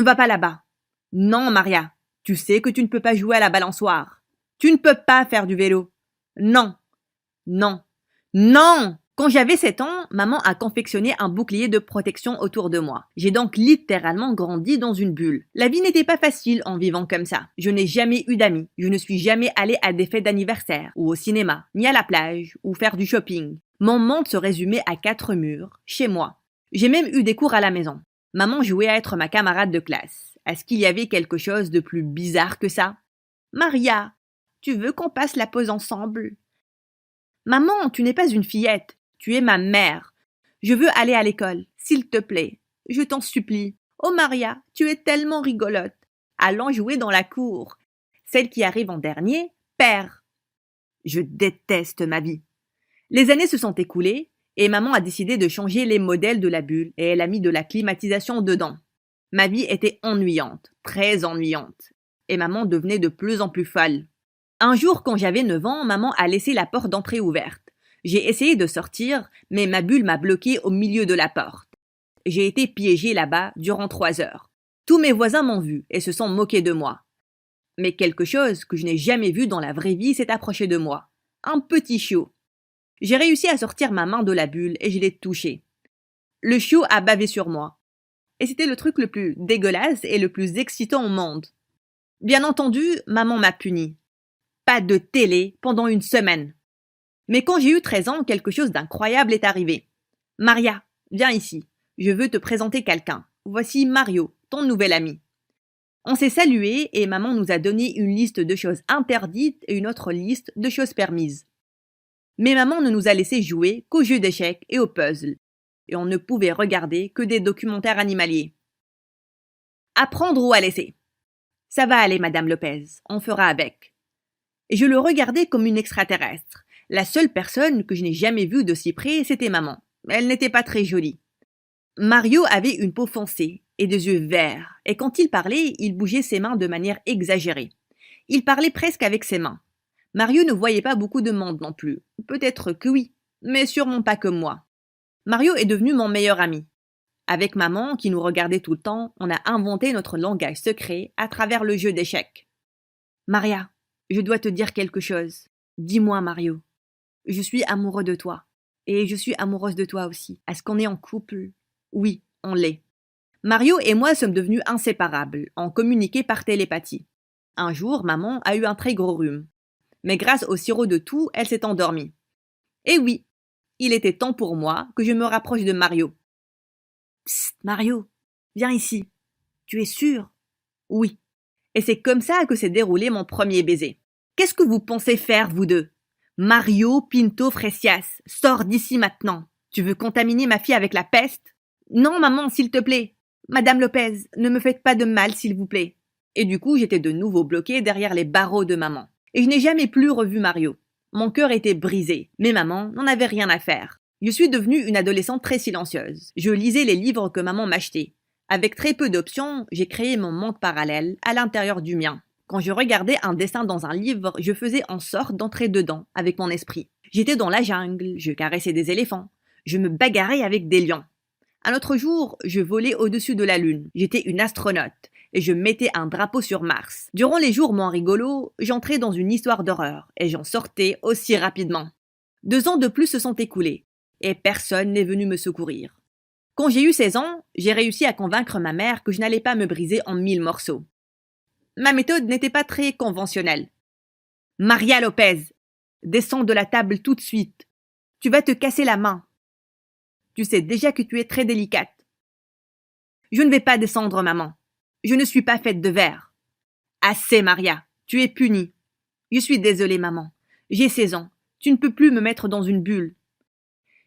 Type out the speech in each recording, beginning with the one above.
Ne va pas là-bas. Non, Maria, tu sais que tu ne peux pas jouer à la balançoire. Tu ne peux pas faire du vélo. Non, non, non! Quand j'avais 7 ans, maman a confectionné un bouclier de protection autour de moi. J'ai donc littéralement grandi dans une bulle. La vie n'était pas facile en vivant comme ça. Je n'ai jamais eu d'amis. Je ne suis jamais allée à des fêtes d'anniversaire, ou au cinéma, ni à la plage, ou faire du shopping. Mon monde se résumait à 4 murs, chez moi. J'ai même eu des cours à la maison. Maman jouait à être ma camarade de classe. Est-ce qu'il y avait quelque chose de plus bizarre que ça? Maria, tu veux qu'on passe la pause ensemble? Maman, tu n'es pas une fillette. Tu es ma mère. Je veux aller à l'école, s'il te plaît. Je t'en supplie. Oh Maria, tu es tellement rigolote. Allons jouer dans la cour. Celle qui arrive en dernier perd. Je déteste ma vie. Les années se sont écoulées et maman a décidé de changer les modèles de la bulle et elle a mis de la climatisation dedans. Ma vie était ennuyante, très ennuyante. Et maman devenait de plus en plus folle. Un jour, quand j'avais 9 ans, maman a laissé la porte d'entrée ouverte. J'ai essayé de sortir, mais ma bulle m'a bloqué au milieu de la porte. J'ai été piégée là-bas durant 3 heures. Tous mes voisins m'ont vu et se sont moqués de moi. Mais quelque chose que je n'ai jamais vu dans la vraie vie s'est approché de moi. Un petit chiot. J'ai réussi à sortir ma main de la bulle et je l'ai touché. Le chiot a bavé sur moi. Et c'était le truc le plus dégueulasse et le plus excitant au monde. Bien entendu, maman m'a puni. Pas de télé pendant une semaine. Mais quand j'ai eu 13 ans, quelque chose d'incroyable est arrivé. Maria, viens ici. Je veux te présenter quelqu'un. Voici Mario, ton nouvel ami. On s'est salué et maman nous a donné une liste de choses interdites et une autre liste de choses permises. Mais maman ne nous a laissé jouer qu'aux jeux d'échecs et aux puzzles. Et on ne pouvait regarder que des documentaires animaliers. À prendre ou à laisser. Ça va aller, Madame Lopez. On fera avec. Et je le regardais comme une extraterrestre. La seule personne que je n'ai jamais vue de si près, c'était maman. Elle n'était pas très jolie. Mario avait une peau foncée et des yeux verts, et quand il parlait, il bougeait ses mains de manière exagérée. Il parlait presque avec ses mains. Mario ne voyait pas beaucoup de monde non plus. Peut-être que oui, mais sûrement pas comme moi. Mario est devenu mon meilleur ami. Avec maman, qui nous regardait tout le temps, on a inventé notre langage secret à travers le jeu d'échecs. Maria, je dois te dire quelque chose. Dis-moi, Mario. Je suis amoureux de toi. Et je suis amoureuse de toi aussi. Est-ce qu'on est en couple? Oui, on l'est. Mario et moi sommes devenus inséparables. On communiquait par télépathie. Un jour, maman a eu un très gros rhume. Mais grâce au sirop de tout, elle s'est endormie. Et oui, il était temps pour moi que je me rapproche de Mario. Psst, Mario, viens ici. Tu es sûr? Oui. Et c'est comme ça que s'est déroulé mon premier baiser. Qu'est-ce que vous pensez faire, vous deux? Mario Pinto Fresias, sors d'ici maintenant. Tu veux contaminer ma fille avec la peste? Non, maman, s'il te plaît. Madame Lopez, ne me faites pas de mal, s'il vous plaît. Et du coup, j'étais de nouveau bloquée derrière les barreaux de maman. Et je n'ai jamais plus revu Mario. Mon cœur était brisé, mais maman n'en avait rien à faire. Je suis devenue une adolescente très silencieuse. Je lisais les livres que maman m'achetait. Avec très peu d'options, j'ai créé mon monde parallèle à l'intérieur du mien. Quand je regardais un dessin dans un livre, je faisais en sorte d'entrer dedans avec mon esprit. J'étais dans la jungle, je caressais des éléphants, je me bagarrais avec des lions. Un autre jour, je volais au-dessus de la Lune. J'étais une astronaute et je mettais un drapeau sur Mars. Durant les jours moins rigolos, j'entrais dans une histoire d'horreur et j'en sortais aussi rapidement. 2 ans de plus se sont écoulés et personne n'est venu me secourir. Quand j'ai eu 16 ans, j'ai réussi à convaincre ma mère que je n'allais pas me briser en 1000 morceaux. Ma méthode n'était pas très conventionnelle. Maria Lopez, descends de la table tout de suite. Tu vas te casser la main. Tu sais déjà que tu es très délicate. Je ne vais pas descendre, maman. Je ne suis pas faite de verre. Assez, Maria. Tu es punie. Je suis désolée, maman. J'ai 16 ans. Tu ne peux plus me mettre dans une bulle.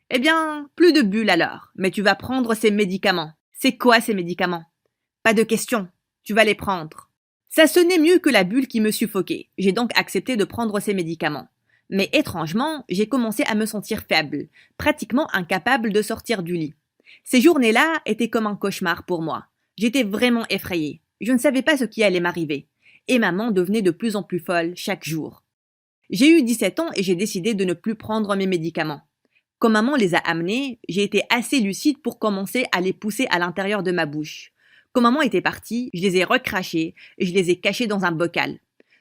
Eh bien, plus de bulle alors. Mais tu vas prendre ces médicaments. C'est quoi ces médicaments? Pas de question. Tu vas les prendre. Ça sonnait mieux que la bulle qui me suffoquait. J'ai donc accepté de prendre ces médicaments. Mais étrangement, j'ai commencé à me sentir faible, pratiquement incapable de sortir du lit. Ces journées-là étaient comme un cauchemar pour moi. J'étais vraiment effrayée. Je ne savais pas ce qui allait m'arriver. Et maman devenait de plus en plus folle chaque jour. J'ai eu 17 ans et j'ai décidé de ne plus prendre mes médicaments. Quand maman les a amenés, j'ai été assez lucide pour commencer à les pousser à l'intérieur de ma bouche. Quand maman était partie, je les ai recrachés et je les ai cachés dans un bocal.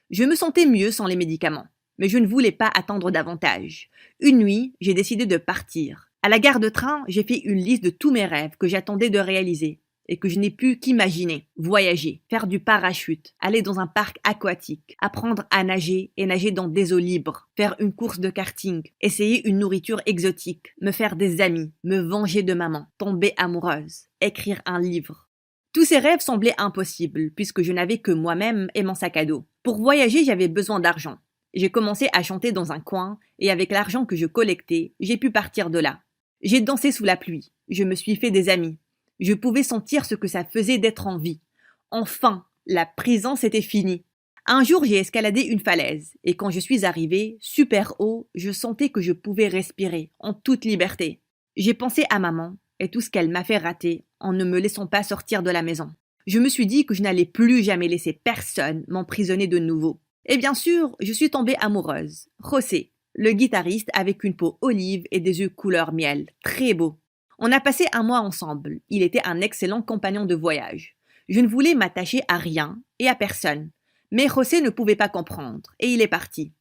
Je me sentais mieux sans les médicaments, mais je ne voulais pas attendre davantage. Une nuit, j'ai décidé de partir. À la gare de train, j'ai fait une liste de tous mes rêves que j'attendais de réaliser et que je n'ai pu qu'imaginer. Voyager, faire du parachute, aller dans un parc aquatique, apprendre à nager et nager dans des eaux libres, faire une course de karting, essayer une nourriture exotique, me faire des amis, me venger de maman, tomber amoureuse, écrire un livre. Tous ces rêves semblaient impossibles puisque je n'avais que moi-même et mon sac à dos. Pour voyager, j'avais besoin d'argent. J'ai commencé à chanter dans un coin et avec l'argent que je collectais, j'ai pu partir de là. J'ai dansé sous la pluie, je me suis fait des amis. Je pouvais sentir ce que ça faisait d'être en vie. Enfin, la prison c'était fini. Un jour, j'ai escaladé une falaise et quand je suis arrivée, super haut, je sentais que je pouvais respirer en toute liberté. J'ai pensé à maman et tout ce qu'elle m'a fait rater en ne me laissant pas sortir de la maison. Je me suis dit que je n'allais plus jamais laisser personne m'emprisonner de nouveau. Et bien sûr, je suis tombée amoureuse. José, le guitariste avec une peau olive et des yeux couleur miel, très beau. On a passé un mois ensemble. Il était un excellent compagnon de voyage. Je ne voulais m'attacher à rien et à personne. Mais José ne pouvait pas comprendre et il est parti.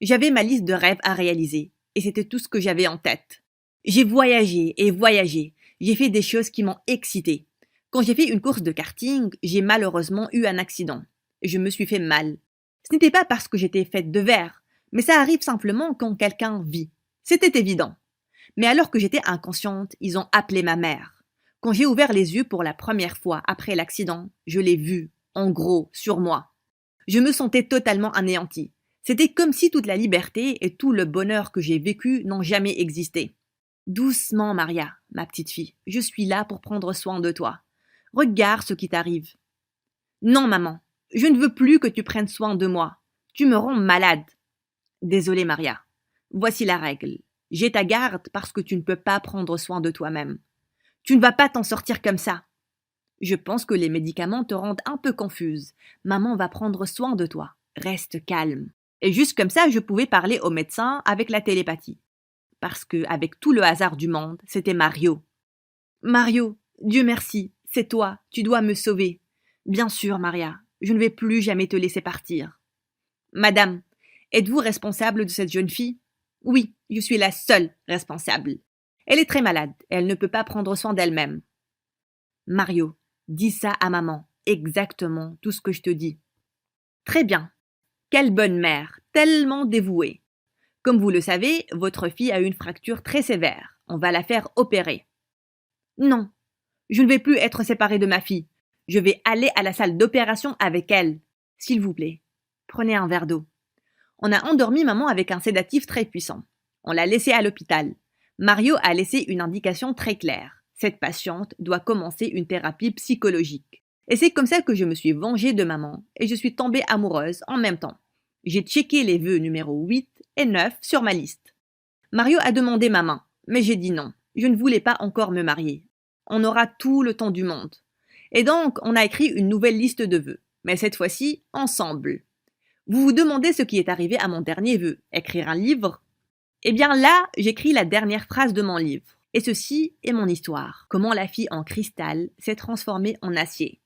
J'avais ma liste de rêves à réaliser et c'était tout ce que j'avais en tête. J'ai voyagé et voyagé. J'ai fait des choses qui m'ont excitée. Quand j'ai fait une course de karting, j'ai malheureusement eu un accident. Je me suis fait mal. Ce n'était pas parce que j'étais faite de verre, mais ça arrive simplement quand quelqu'un vit. C'était évident. Mais alors que j'étais inconsciente, ils ont appelé ma mère. Quand j'ai ouvert les yeux pour la première fois après l'accident, je l'ai vue, en gros, sur moi. Je me sentais totalement anéantie. C'était comme si toute la liberté et tout le bonheur que j'ai vécu n'ont jamais existé. Doucement, Maria, ma petite fille, je suis là pour prendre soin de toi. Regarde ce qui t'arrive. Non, maman, je ne veux plus que tu prennes soin de moi. Tu me rends malade. Désolée, Maria. Voici la règle. J'ai ta garde parce que tu ne peux pas prendre soin de toi-même. Tu ne vas pas t'en sortir comme ça. Je pense que les médicaments te rendent un peu confuse. Maman va prendre soin de toi. Reste calme. Et juste comme ça, je pouvais parler au médecin avec la télépathie. Parce que, avec tout le hasard du monde, c'était Mario. Mario, Dieu merci, c'est toi, tu dois me sauver. Bien sûr, Maria, je ne vais plus jamais te laisser partir. Madame, êtes-vous responsable de cette jeune fille? Oui, je suis la seule responsable. Elle est très malade, elle ne peut pas prendre soin d'elle-même. Mario, dis ça à maman, exactement tout ce que je te dis. Très bien. Quelle bonne mère, tellement dévouée. Comme vous le savez, votre fille a eu une fracture très sévère. On va la faire opérer. Non, je ne vais plus être séparée de ma fille. Je vais aller à la salle d'opération avec elle. S'il vous plaît, prenez un verre d'eau. On a endormi maman avec un sédatif très puissant. On l'a laissée à l'hôpital. Mario a laissé une indication très claire. Cette patiente doit commencer une thérapie psychologique. Et c'est comme ça que je me suis vengée de maman et je suis tombée amoureuse en même temps. J'ai checké les vœux numéro 8 et 9 sur ma liste. Mario a demandé ma main, mais j'ai dit non. Je ne voulais pas encore me marier. On aura tout le temps du monde. Et donc, on a écrit une nouvelle liste de vœux, mais cette fois-ci, ensemble. Vous vous demandez ce qui est arrivé à mon dernier vœu, écrire un livre? Eh bien là, j'écris la dernière phrase de mon livre. Et ceci est mon histoire. Comment la fille en cristal s'est transformée en acier.